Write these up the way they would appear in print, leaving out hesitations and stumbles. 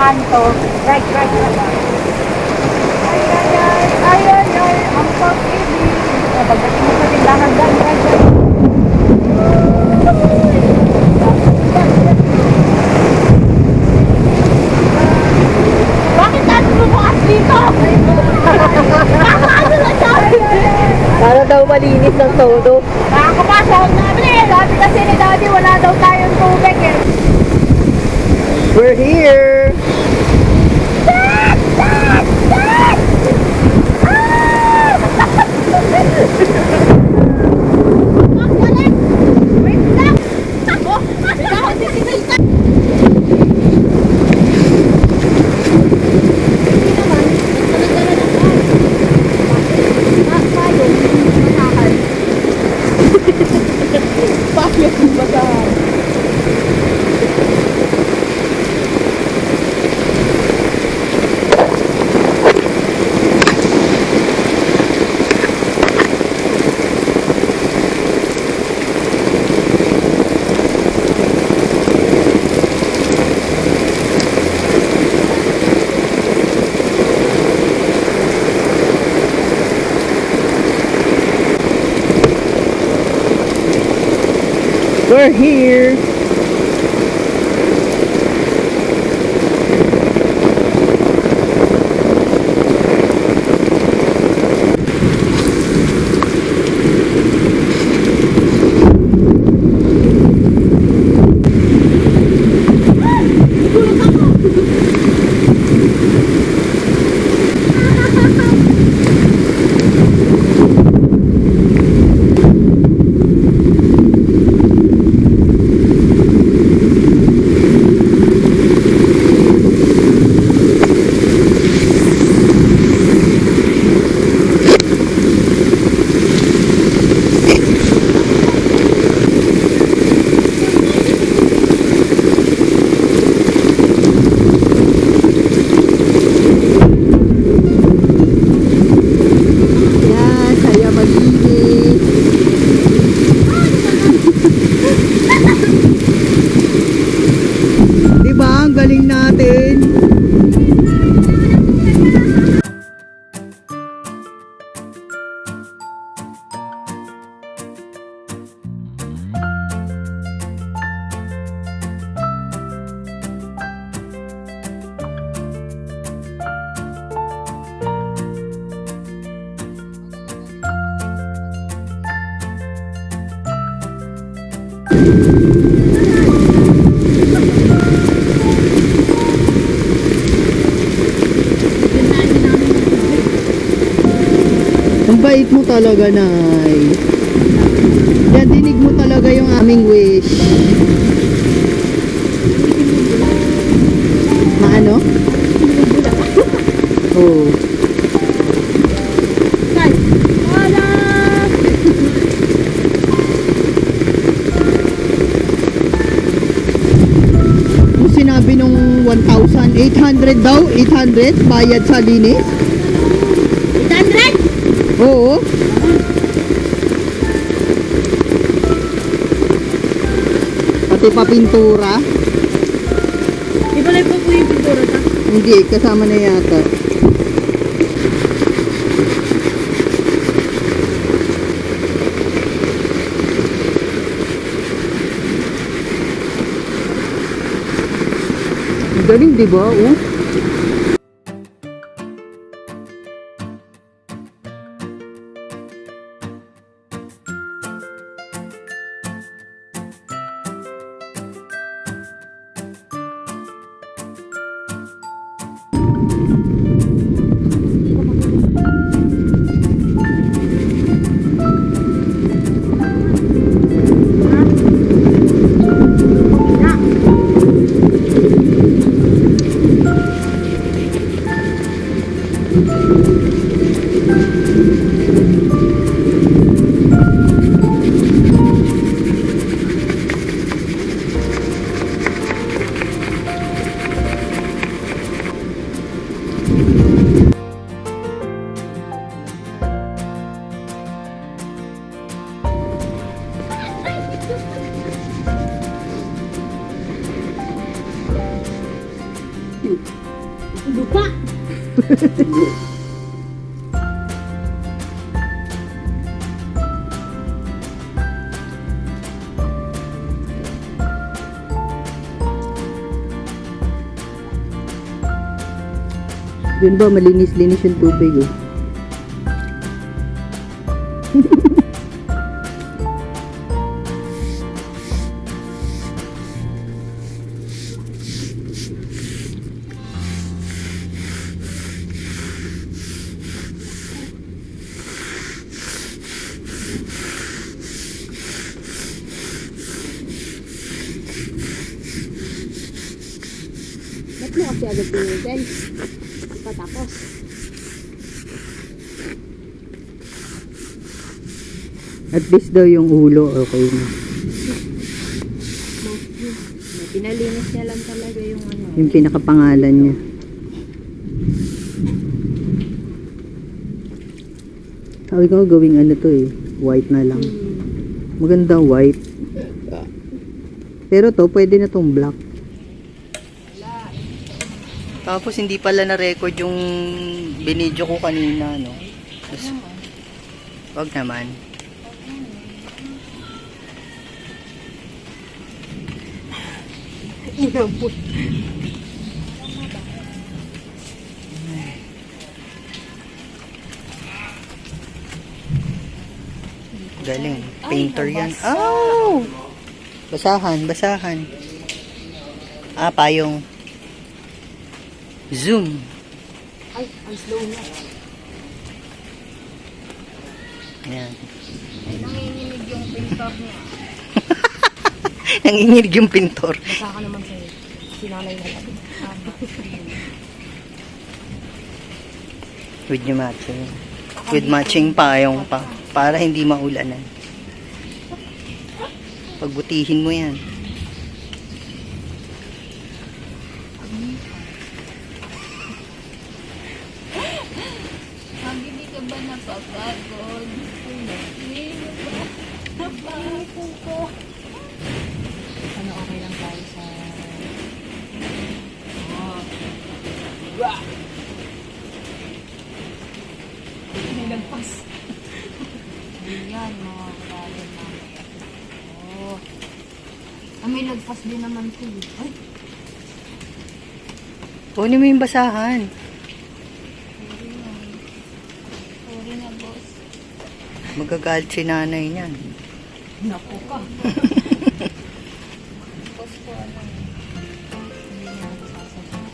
kanto. Right. Ay, ang pag-ibig. Pagdating mo sa tindahan, right. Bakit tayo bumukas dito? Para daw malinis ng todo. Nakakapasok namin eh. Sabi kasi ni Daddy, wala daw tayong tubig eh. We're here! Wait lang! Ako! Ikaw ang titigil. We're here! Galing natin. Ang bait mo talaga, Nay. Yan, dinig mo talaga yung aming wish. Maano? Oo. Wala! Kung sinabi nung 1,800 daw, 800 bayad sa linis. 800? Oo. Pati pa pintura. Di ba lang po yung pintura ta? Hindi, kasama na yata. Ang galing, di ba? Oh. Cute. Yun ba, malinis-linis yung tubig oh. Ba't mo kasi agad pinigil? Patapos. At least daw yung ulo, okay na. Pinalinis niya lang talaga yung ano. Yung pinakapangalan niya. Sabi ko gawing ano to eh. White na lang. Magandang white. Pero to, pwede na tong black. Tapos hindi pala na-record yung binidyo ko kanina, no? Tapos, wag naman. Inabot. Galing. Painter yan. Oh! Basahan, basahan. Ah, payong. Zoom. Ay, ang slow niya. Ayan. Nanginginig yung pintor niya. Nanginginig yung pintor. Basa ka naman sa sinanay na labi. With yung matching. With matching payong pa. Para hindi maulanan. Pagbutihin mo yan. Hindi ka ba napapagod? Ano, okay lang tayo sa... May nagpas. Yan, mga kalalim na. Oh. May nagpas din naman ito. Ay, Kunin mo yung basahan. sorry na, boss. Magagalit si nanay niyan. Naku ka. Boss ko, ano. Hindi niya ako sasabihin.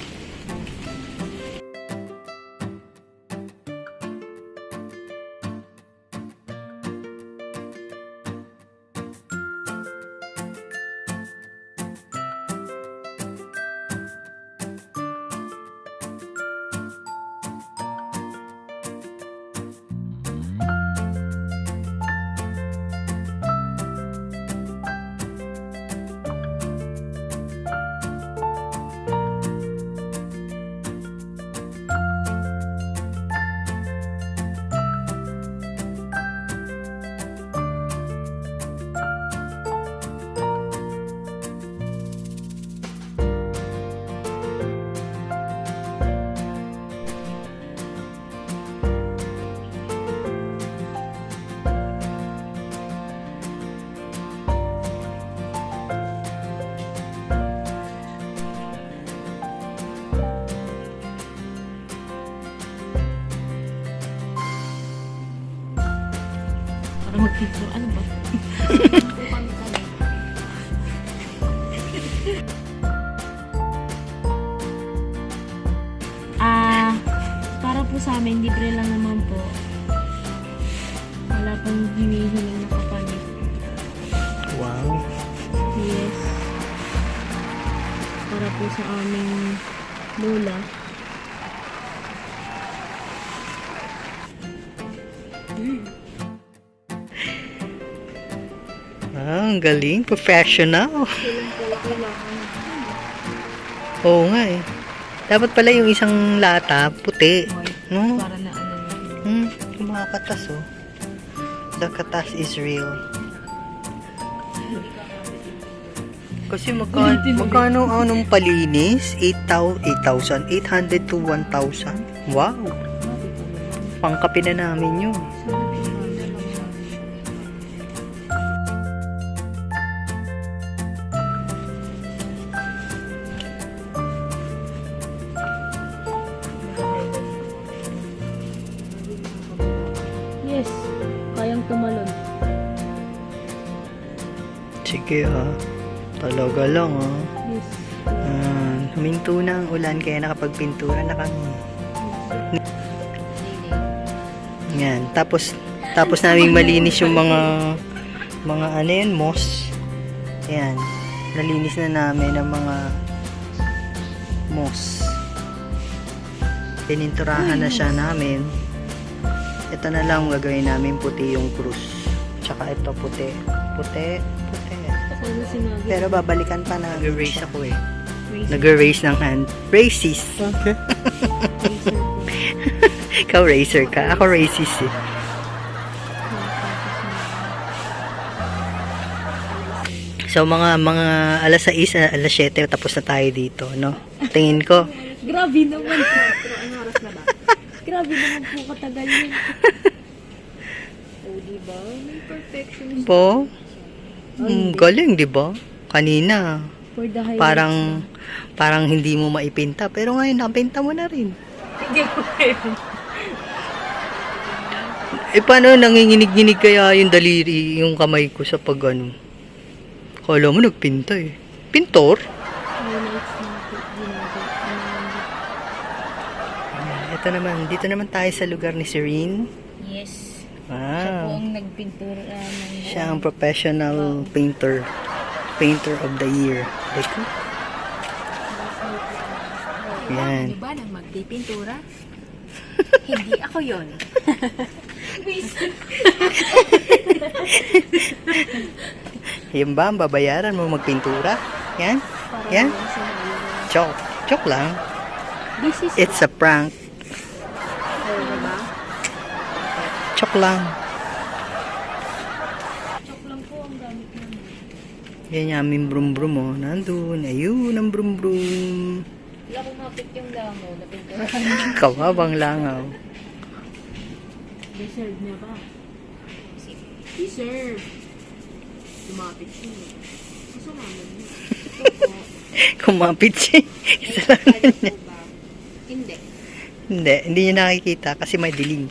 Para mag-picture, ano ba? Para po sa amin, libre lang naman po. Wala pong hinihiling na kapalit. Wow. Yes. Para po sa aming lola. Ah, ang galing. Professional. Kailan po kailangan? Oo nga eh. Dapat pala yung isang lata, puti. No? Para na ano yun. Yung mga katas oh. The katas is real. Kasi magkano anong palinis? 8,800 to 1,000. Wow! Pangkape na namin yun. Yes, kayang tumalon. Sige talaga lang Yes. Huminto na ang ulan kaya nakapagpintura na kami. Yan, tapos naming malinis yung mga ano yun, moss. Yan, nalinis na namin ang mga moss. Pininturahan na siya namin. Ito na lang gagawin namin, puti yung cruise. Tsaka ito puti. Ano sinabi? Pero babalikan pa na. Nag-erase ako eh. Nag-erase ng hand. Racist. Okay. Ikaw racer ka. Ako racist eh. So mga alas 6, alas 7 tapos na tayo dito, no? Tingin ko. Grabe naman po. Pero ano oras na ba? Grabe naman po katagal yun. Oh, diba? May perfection. Po? Galing, di ba? Kanina. For the highlights. Parang hindi mo maipinta. Pero ngayon, napinta mo na rin. Hindi ko pwede. Paano nanginginig-nginig kaya yung daliri, yung kamay ko sa pag ano? Kala mo nagpinta eh. Pintor? Highlights na po. Ito naman, dito naman tayo sa lugar ni Serene. Yes. Siya po Wow. ang nagpintura ng... Siya ang professional painter. Painter of the year. Teka. Yan. Ano ba nang magpipintura? Hindi ako yon. Yan ba ang babayaran mo magpintura? Yan? Yan? Joke lang. This is... It's a prank. Ano ba? Joke lang. Chok lang po ang gamit namin. Yan yung aming brum-brum oh. Nandun. Ayun ang brum-brum. Wala kong mapit yung langaw na pintura. Kawabang langaw. Deserve niya ba? Deserve. Lumapit siya. Gusto namin niya. Kumapit siya. Isa lang niya. Hindi. Hindi niya nakikita kasi may dilim.